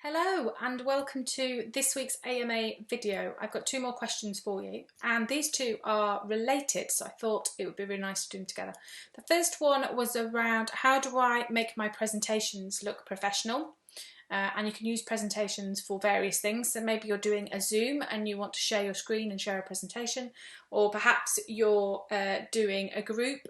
Hello and welcome to this week's AMA video. I've got two more questions for you and these two are related, so I thought it would be really nice to do them together. The first one was around how do I make my presentations look professional? And you can use presentations for various things. So maybe you're doing a Zoom and you want to share your screen and share a presentation, or perhaps you're doing a group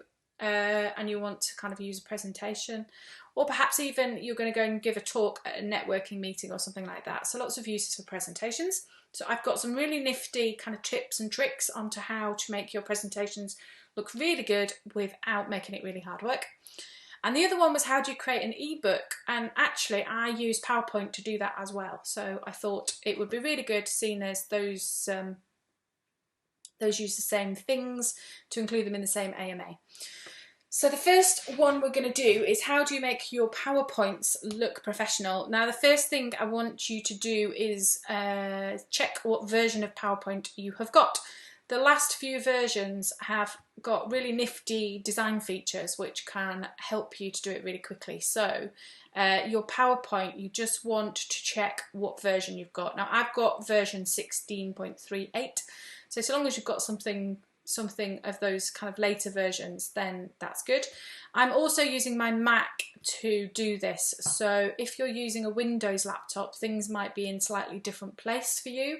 and you want to kind of use a presentation, or perhaps even you're going to go and give a talk at a networking meeting or something like that. So lots of uses for presentations. So I've got some really nifty kind of tips and tricks onto how to make your presentations look really good without making it really hard work. And the other one was how do you create an ebook? And actually I use PowerPoint to do that as well. So I thought it would be really good, seeing as those use the same things, to include them in the same AMA. So the first one we're going to do is how do you make your PowerPoints look professional? Now the first thing I want you to do is check what version of PowerPoint you have got. The last few versions have got really nifty design features which can help you to do it really quickly. So your PowerPoint, you just want to check what version you've got. Now I've got version 16.38, so long as you've got something of those kind of later versions, then that's good. I'm also using my Mac to do this, so if you're using a Windows laptop, things might be in a slightly different place for you.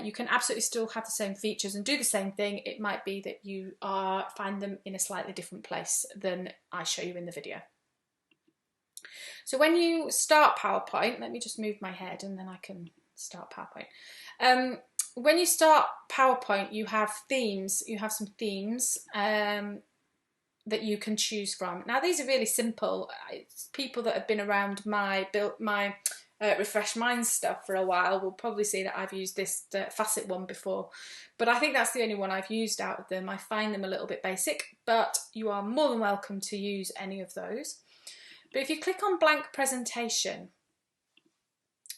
You can absolutely still have the same features and do the same thing. It might be that you find them in a slightly different place than I show you in the video. So when you start PowerPoint, let me just move my head and then I can start PowerPoint. When you start PowerPoint, you have themes. You have some themes that you can choose from. Now these are really simple. It's people that have been around my Refresh Minds stuff for a while will probably see that I've used this facet one before, but I think that's the only one I've used out of them. I find them a little bit basic, but you are more than welcome to use any of those. But if you click on blank presentation,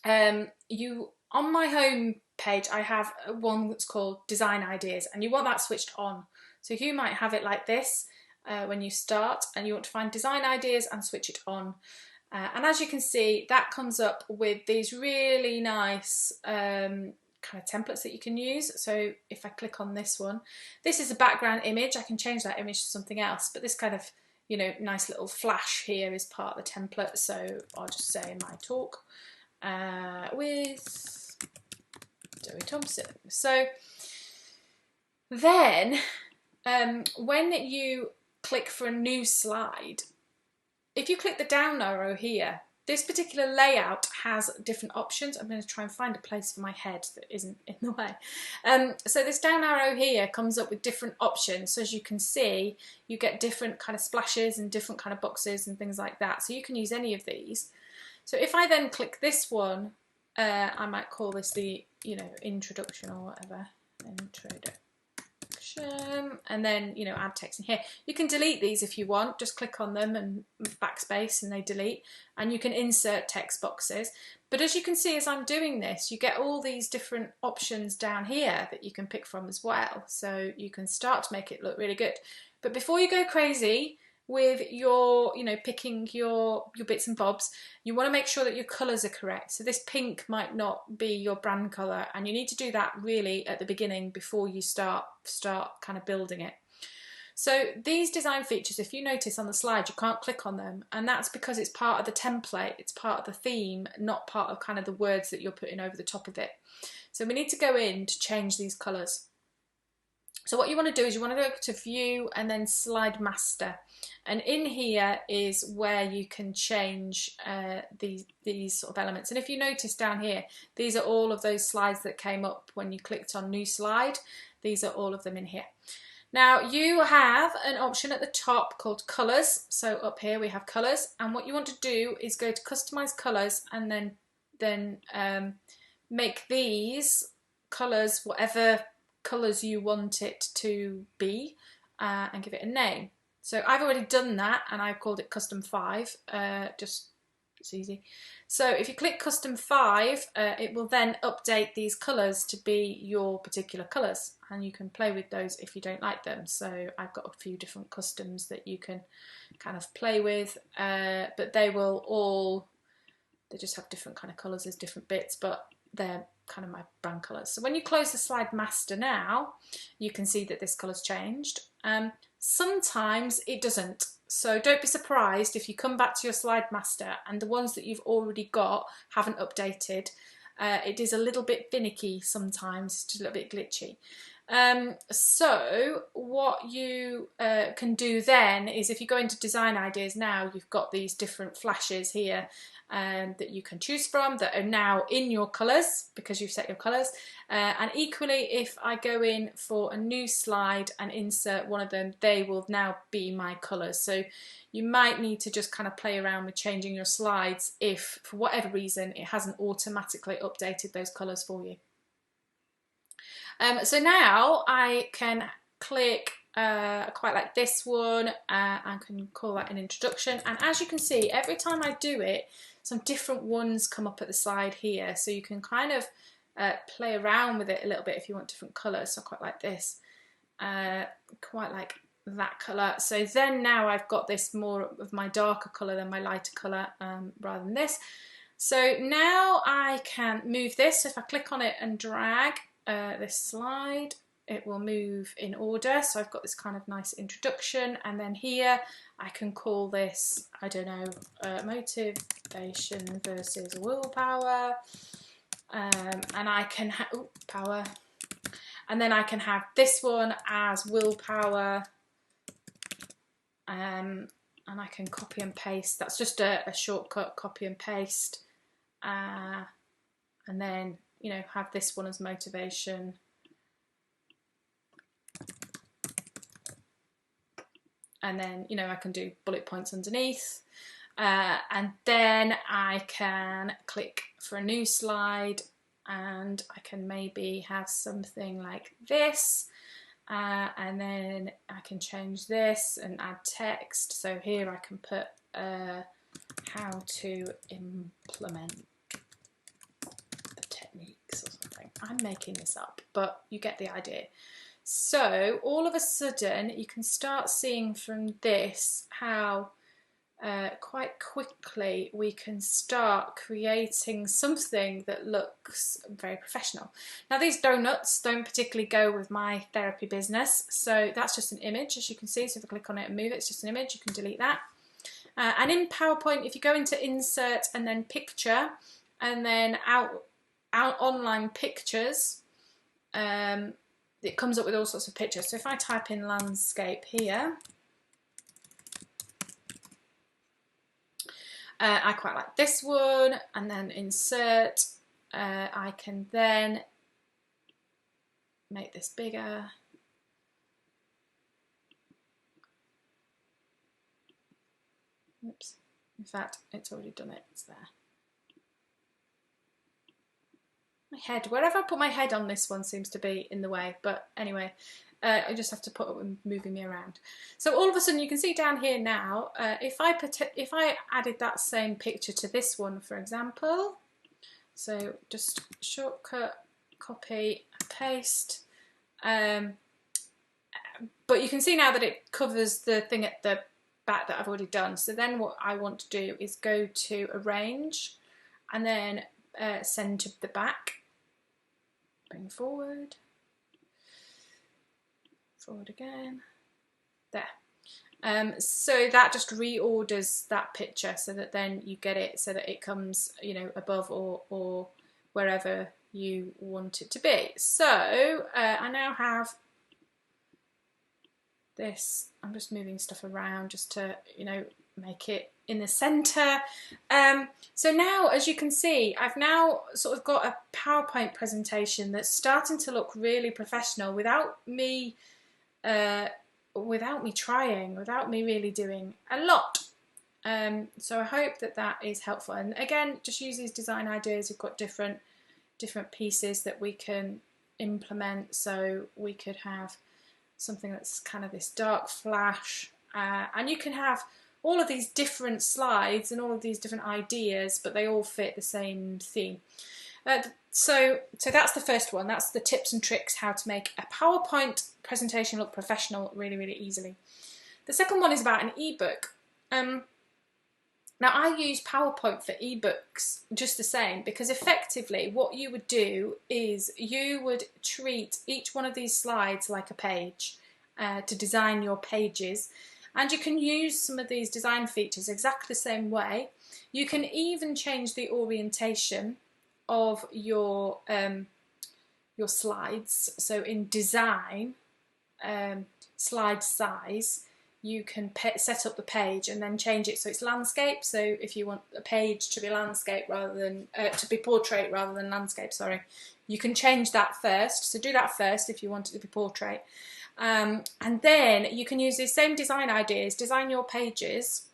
on my home page I have one that's called design ideas, and you want that switched on. So you might have it like this when you start, and you want to find design ideas and switch it on. And as you can see, that comes up with these really nice kind of templates that you can use. So if I click on this one, this is a background image. I can change that image to something else, but this kind of, you know, nice little flash here is part of the template. So I'll just say my talk with Zoe Thompson. So then when you click for a new slide, if you click the down arrow here, this particular layout has different options. I'm going to try and find a place for my head that isn't in the way. So this down arrow here comes up with different options. So as you can see, you get different kind of splashes and different kind of boxes and things like that. So you can use any of these. So if I then click this one, I might call this the, you know, introduction or whatever, introduction, and then, you know, add text in here. You can delete these if you want, just click on them and backspace and they delete, and you can insert text boxes. But as you can see, as I'm doing this, you get all these different options down here that you can pick from as well, so you can start to make it look really good. But before you go crazy with your, you know, picking your bits and bobs, you want to make sure that your colours are correct. So this pink might not be your brand colour, and you need to do that really at the beginning before you start kind of building it. So these design features, if you notice on the slide, you can't click on them, and that's because it's part of the template, it's part of the theme, not part of kind of the words that you're putting over the top of it. So we need to go in to change these colours. So what you want to do is you want to go to View and then Slide Master, and in here is where you can change these sort of elements. And if you notice down here, these are all of those slides that came up when you clicked on New Slide. These are all of them in here. Now you have an option at the top called Colours. So up here we have Colours, and what you want to do is go to Customize Colours and then make these colours whatever colours you want it to be, and give it a name. So I've already done that and I've called it Custom 5, just it's easy. So if you click Custom 5, it will then update these colours to be your particular colours, and you can play with those if you don't like them. So I've got a few different customs that you can kind of play with, but they will all They just have different kind of colours as different bits, but they're kind of my brand colours. So when you close the slide master now, you can see that this colour's changed. Sometimes it doesn't. So don't be surprised if you come back to your slide master and the ones that you've already got haven't updated. It is a little bit finicky sometimes, it's just a little bit glitchy. So what you can do then is, if you go into design ideas now, you've got these different flashes here that you can choose from that are now in your colours because you've set your colours. And equally, if I go in for a new slide and insert one of them, they will now be my colours. So you might need to just kind of play around with changing your slides if, for whatever reason, it hasn't automatically updated those colours for you. So now I can click, quite like this one, I can call that an introduction, and as you can see, every time I do it, some different ones come up at the side here, so you can kind of play around with it a little bit if you want different colours. So I quite like this, quite like that colour. So then now I've got this more of my darker colour than my lighter colour, rather than this. So now I can move this. If I click on it and drag this slide, it will move in order. So I've got this kind of nice introduction, and then here I can call this, I don't know, motivation versus willpower, and I can have power, and then I can have this one as willpower, and I can copy and paste. That's just a shortcut, copy and paste, and then, you know, have this one as motivation. And then, you know, I can do bullet points underneath. And then I can click for a new slide, and I can maybe have something like this. And then I can change this and add text. So here I can put how to implement the techniques or something. I'm making this up, but you get the idea. So all of a sudden you can start seeing from this how quite quickly we can start creating something that looks very professional. Now these donuts don't particularly go with my therapy business, so that's just an image, as you can see. So if I click on it and move it, it's just an image. You can delete that. And in PowerPoint, if you go into insert and then picture and then out online pictures, it comes up with all sorts of pictures. So if I type in landscape here, I quite like this one, and then insert, I can then make this bigger. Oops, in fact, it's already done it, it's there. My head, wherever I put my head on this one seems to be in the way, but anyway, I just have to put it moving me around. So all of a sudden you can see down here now, if I added that same picture to this one, for example, so just shortcut, copy, paste, but you can see now that it covers the thing at the back that I've already done. So then what I want to do is go to arrange, and then send to the back, bring forward, forward again, there. So that just reorders that picture so that then you get it so that it comes, you know, above or wherever you want it to be. So I now have this. I'm just moving stuff around just to, you know, make it in the center. So now, as you can see, I've now sort of got a PowerPoint presentation that's starting to look really professional without me trying, without me really doing a lot. So I hope that that is helpful. And again, just use these design ideas. We've got different pieces that we can implement. So we could have something that's kind of this dark flash, and you can have all of these different slides and all of these different ideas, but they all fit the same theme. So that's the first one. That's the tips and tricks how to make a PowerPoint presentation look professional really, really easily. The second one is about an ebook. Now I use PowerPoint for ebooks just the same, because effectively what you would do is you would treat each one of these slides like a page to design your pages, and you can use some of these design features exactly the same way. You can even change the orientation of your slides. So in design, slide size, you can set up the page and then change it so it's landscape. So if you want a page to be landscape rather than to be portrait rather than landscape, sorry, you can change that first. So do that first if you want it to be portrait, and then you can use these same design ideas, design your pages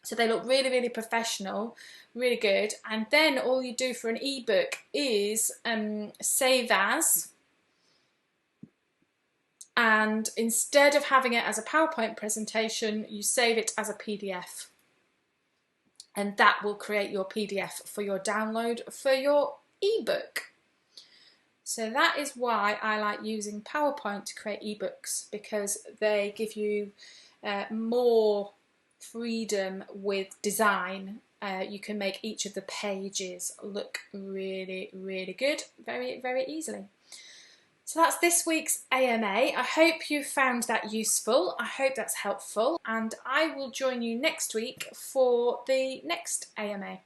so they look really, really professional, really good. And then all you do for an ebook is save as. And instead of having it as a PowerPoint presentation, you save it as a PDF. And that will create your PDF for your download for your ebook. So that is why I like using PowerPoint to create ebooks, because they give you more freedom with design. You can make each of the pages look really, really good, very, very easily. So that's this week's AMA. I hope you found that useful. I hope that's helpful, and I will join you next week for the next AMA.